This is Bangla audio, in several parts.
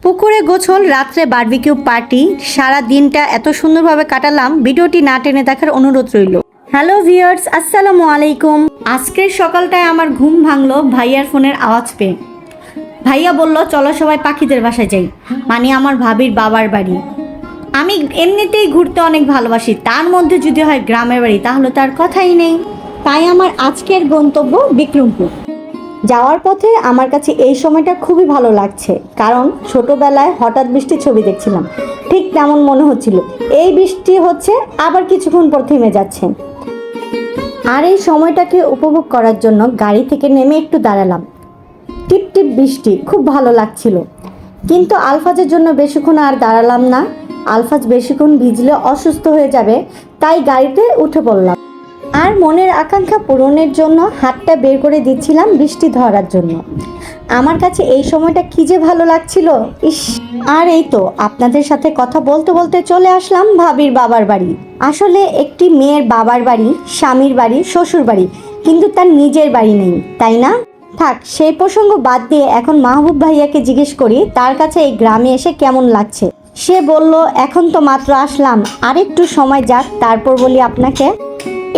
পুকুরে গোসল, রাত্রে বারবিকিউ পার্টি, সারা দিনটা এত সুন্দরভাবে কাটালাম। ভিডিওটি না টেনে দেখার অনুরোধ রইল। হ্যালো ভিউয়ার্স, আসসালামু আলাইকুম। আজকের সকালটায় আমার ঘুম ভাঙলো ভাইয়ার ফোনের আওয়াজ পেয়ে। ভাইয়া বলল চলো সবাই পাখিদের বাসায় যাই, মানে আমার ভাবির বাবার বাড়ি। আমি এমনিতেই ঘুরতে অনেক ভালোবাসি, তার মধ্যে যদি হয় গ্রামের বাড়ি তাহলে তার কথাই নেই। তাই আমার আজকের গন্তব্য বিক্রমপুর। যাওয়ার পথে আমার কাছে এই সময়টা খুবই ভালো লাগছে, কারণ ছোটবেলায় হঠাৎ বৃষ্টির ছবি দেখছিলাম, ঠিক তেমন মনে হচ্ছিল এই বৃষ্টি হচ্ছে, আবার কিছুক্ষণ পর থেমে যাচ্ছে। আর এই সময়টাকে উপভোগ করার জন্য গাড়ি থেকে নেমে একটু দাঁড়ালাম। টিপ টিপ বৃষ্টি, খুব ভালো লাগছিল। কিন্তু আলফাজের জন্য বেশিক্ষণ আর দাঁড়ালাম না। আলফাজ বেশিক্ষণ ভিজলে অসুস্থ হয়ে যাবে, তাই গাড়িতে উঠে পড়লাম। আর মনের আকাঙ্ক্ষা পূরণের জন্য হাতটা বের করে দিচ্ছিলাম বৃষ্টি ধরার জন্য। আমার কাছে এই সময়টা কি যে ভালো লাগছিল, ইস। আর এই তো আপনাদের সাথে কথা বলতে বলতে চলে আসলাম ভাবির বাবার বাড়ি। আসলে একটি মেয়ের বাবার বাড়ি, স্বামীর বাড়ি, শ্বশুর বাড়ি, কিন্তু তার নিজের বাড়ি নেই, তাই না? থাক, সেই প্রসঙ্গ বাদ দিয়ে এখন মাহবুব ভাইয়াকে জিজ্ঞেস করি তার কাছে এই গ্রামে এসে কেমন লাগছে। সে বলল এখন তো মাত্র আসলাম, আরেকটু সময় যাক তারপর বলি আপনাকে।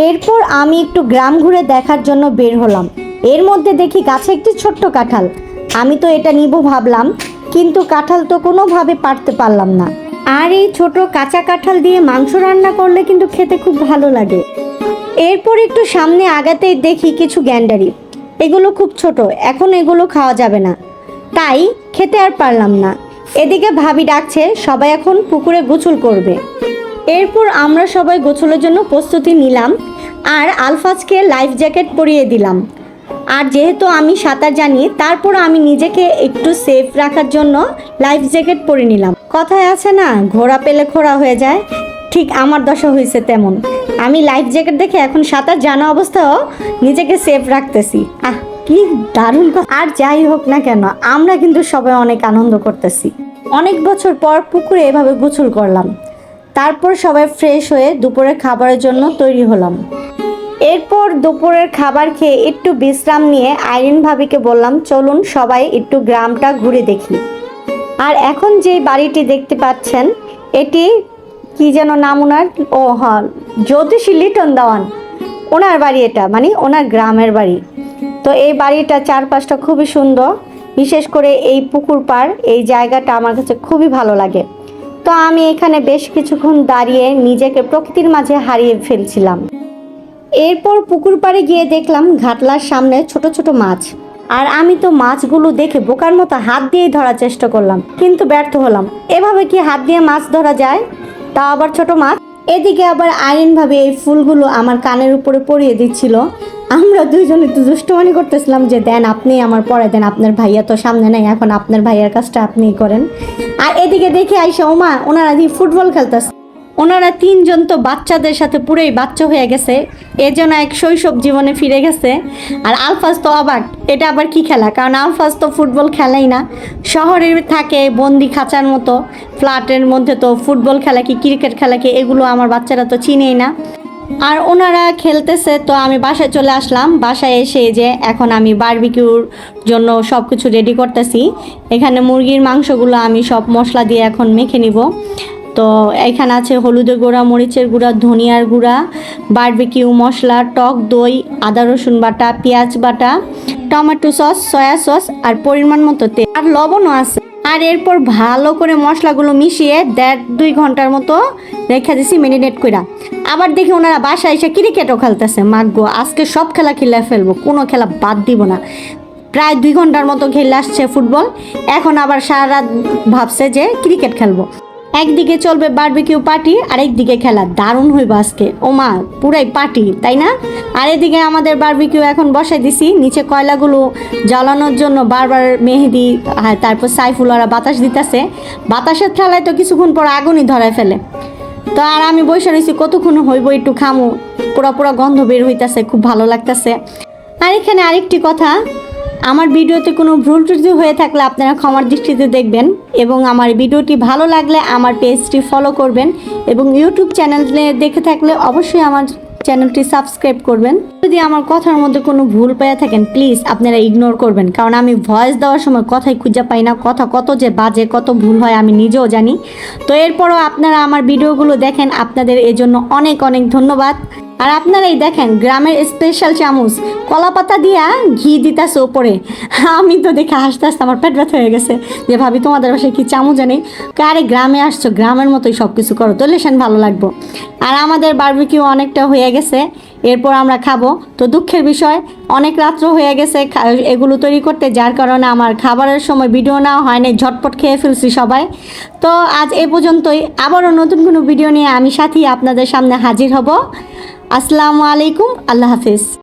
এরপর আমি একটু গ্রাম ঘুরে দেখার জন্য বের হলাম। এর মধ্যে দেখি গাছে একটি ছোট্ট কাঁঠাল। আমি তো এটা নিব ভাবলাম, কিন্তু কাঁঠাল তো কোনোভাবে পারতে পারলাম না। আর এই ছোট কাঁচা কাঁঠাল দিয়ে মাংস রান্না করলে কিন্তু খেতে খুব ভালো লাগে। এরপর একটু সামনে আগাতেই দেখি কিছু গ্যান্ডারি। এগুলো খুব ছোট, এখন এগুলো খাওয়া যাবে না, তাই খেতে আর পারলাম না। এদিকে ভাবি ডাকছে সবাই এখন পুকুরে গোসল করবে। এরপর আমরা সবাই গোসলের জন্য প্রস্তুতি নিলাম, আর আলফাজকে লাইফ জ্যাকেট পরিয়ে দিলাম। আর যেহেতু আমি সাঁতার জানি, তারপর আমি নিজেকে একটু সেফ রাখার জন্য লাইফ জ্যাকেট পরে নিলাম। কথায় আছে না, ঘোড়া পেলে খোড়া হয়ে যায়, ঠিক আমার দশা হয়েছে তেমন। আমি লাইফ জ্যাকেট দেখে এখন সাঁতার জানা অবস্থাও নিজেকে সেফ রাখতেছি। কি দারুণ। আর যাই হোক না কেন, আমরা কিন্তু সবাই অনেক আনন্দ করতেছি। অনেক বছর পর পুকুরে এভাবে গোসল করলাম। তারপর সবাই ফ্রেশ হয়ে দুপুরের খাবারের জন্য তৈরি হলাম। এরপর দুপুরের খাবার খেয়ে একটু বিশ্রাম নিয়ে আইরিন ভাবিকে বললাম চলুন সবাই একটু গ্রামটা ঘুরে দেখি। আর এখন যে বাড়িটি দেখতে পাচ্ছেন, এটি কি যেন নাম ওনার, ও হ্যাঁ, জ্যোতিষী লিটন দেওয়ান, ওনার বাড়ি এটা, মানে ওনার গ্রামের বাড়ি। তো এই বাড়িটা চারপাশটা খুবই সুন্দর, বিশেষ করে এই পুকুর পাড়, এই জায়গাটা আমার কাছে খুবই ভালো লাগে। তো আমি এখানে বেশ কিছুক্ষণ দাঁড়িয়ে নিজেকে প্রকৃতির মাঝে হারিয়ে ফেলছিলাম। এরপর পুকুর পাড়ে গিয়ে দেখলাম ঘাটলার সামনে ছোট ছোট মাছ। আর আমি তো মাছগুলো দেখে বোকার মতো হাত দিয়েই ধরার চেষ্টা করলাম, কিন্তু ব্যর্থ হলাম। এভাবে কি হাত দিয়ে মাছ ধরা যায়, তাও আবার ছোট মাছ? এদিকে আবার আইরিন ভাবে এই ফুলগুলো আমার কানের উপরে পরিয়ে দিচ্ছিল। আমরা দুইজনে একটু দুষ্টুমানি করতেছিলাম যে দেন আপনি আমার পরে দেন, আপনার ভাইয়া তো সামনে নাই, এখন আপনার ভাইয়ার কাজটা আপনিই করেন। আর এদিকে দেখে আইসা ওমা, ওনারা দিয়ে ফুটবল খেলতেছে। ওনারা তিনজন তো বাচ্চাদের সাথে পুরোই বাচ্চা হয়ে গেছে, এজন্য এক শৈশব জীবনে ফিরে গেছে। আর আলফাজ তো অবাক, এটা আবার কি খেলা, কারণ আলফাজ তো ফুটবল খেলাই না, শহরে থাকে বন্দি খাঁচার মতো, ফ্ল্যাটের মধ্যে তো ফুটবল খেলা কি ক্রিকেট খেলা কি এগুলো আমার বাচ্চারা তো চিনেই না। আর ওনারা খেলতেছে, তো আমি বাসায় চলে আসলাম। বাসায় এসে যে এখন আমি বারবিকিউর জন্য সব কিছু রেডি করতেছি। এখানে মুরগির মাংসগুলো আমি সব মশলা দিয়ে এখন মেখে নিব। তো এখানে আছে হলুদের গুঁড়া, মরিচের গুঁড়া, ধনিয়ার গুঁড়া, বারবিকিউ মশলা, টক দই, আদা রসুন বাটা, পেঁয়াজ বাটা, টমেটো সস, সয়া সস, আর পরিমাণ মতো তেল, আর লবণও আছে। আর এরপর ভালো করে মশলাগুলো মিশিয়ে 1.5-2 ঘন্টার মতো রেখে দিছি ম্যারিনেট কইরা। আবার দেখি ওনারা বাসায় এসে ক্রিকেটও খেলতেছে। মাগো, আজকে সব খেলা খেলে ফেলবো, কোনো খেলা বাদ দিব না। প্রায় 2 ঘন্টার মতো খেলে আসছে ফুটবল, এখন আবার সারা রাত ভাবছে যে ক্রিকেট খেলবো। একদিকে চলবে বারবিকিউ পার্টি, আরেকদিকে খেলা। দারুণ হইব আজকে, ওমা পুরাই পার্টি, তাই না? আর এদিকে আমাদের বারবিকিউ এখন বসাই দিছি। নিচে কয়লাগুলো জ্বালানোর জন্য বারবার মেহেদি, তারপর সাইফুল ওরা বাতাস দিতেছে। বাতাসের ঠেলায় তো কিছুক্ষণ পর আগুনই ধরায় ফেলে। তো আর আমি বসে রয়েছি, কতক্ষণ হইব একটু খামু, পুরা পুরা গন্ধ বের হইতেছে, খুব ভালো লাগতেছে। আর এখানে আরেকটি কথা, আমার ভিডিওতে কোনো ভুল ত্রুটি হয়ে থাকলে আপনারা ক্ষমার দৃষ্টিতে দেখবেন, এবং আমার ভিডিওটি ভালো লাগলে আমার পেজটি ফলো করবেন, এবং ইউটিউব চ্যানেলে দেখে থাকলে অবশ্যই আমার চ্যানেলটি সাবস্ক্রাইব করবেন। যদি আমার কথার মধ্যে কোনো ভুল পেয়ে থাকেন প্লিজ আপনারা ইগনোর করবেন, কারণ আমি ভয়েস দেওয়ার সময় কথাই খুঁজে পাই না, কথা কত যে বাজে, কত ভুল হয় আমি নিজেও জানি। তো এরপরও আপনারা আমার ভিডিওগুলো দেখেন, আপনাদের এজন্য অনেক অনেক ধন্যবাদ। আর আপনারাই দেখেন গ্রামের স্পেশাল চামচ কলা পাতা দিয়া ঘি দিতেছে ওপরে। আমি তো দেখে হাসতে হাসতে আমার পেট ব্যথা হয়ে গেছে যে ভাবি তোমাদের বাসায় কি চামচ জানি। আরে গ্রামে আসছো, গ্রামের মতোই সব কিছু করো, তো লেশন ভালো লাগবো। আর আমাদের বারবিকিউ অনেকটা হয়ে গেছে, এরপর আমরা খাবো। তো দুঃখের বিষয় অনেক রাত্র হয়ে গেছে এগুলো তৈরি করতে, যার কারণে আমার খাবারের সময় ভিডিও নেওয়া হয়নি, ঝটপট খেয়ে ফেলছি সবাই। তো আজ এ পর্যন্তই, আবারও নতুন কোনো ভিডিও নিয়ে আমি সাথী আপনাদের সামনে হাজির হব। আসসালামু আলাইকুম, আল্লাহ হাফিজ।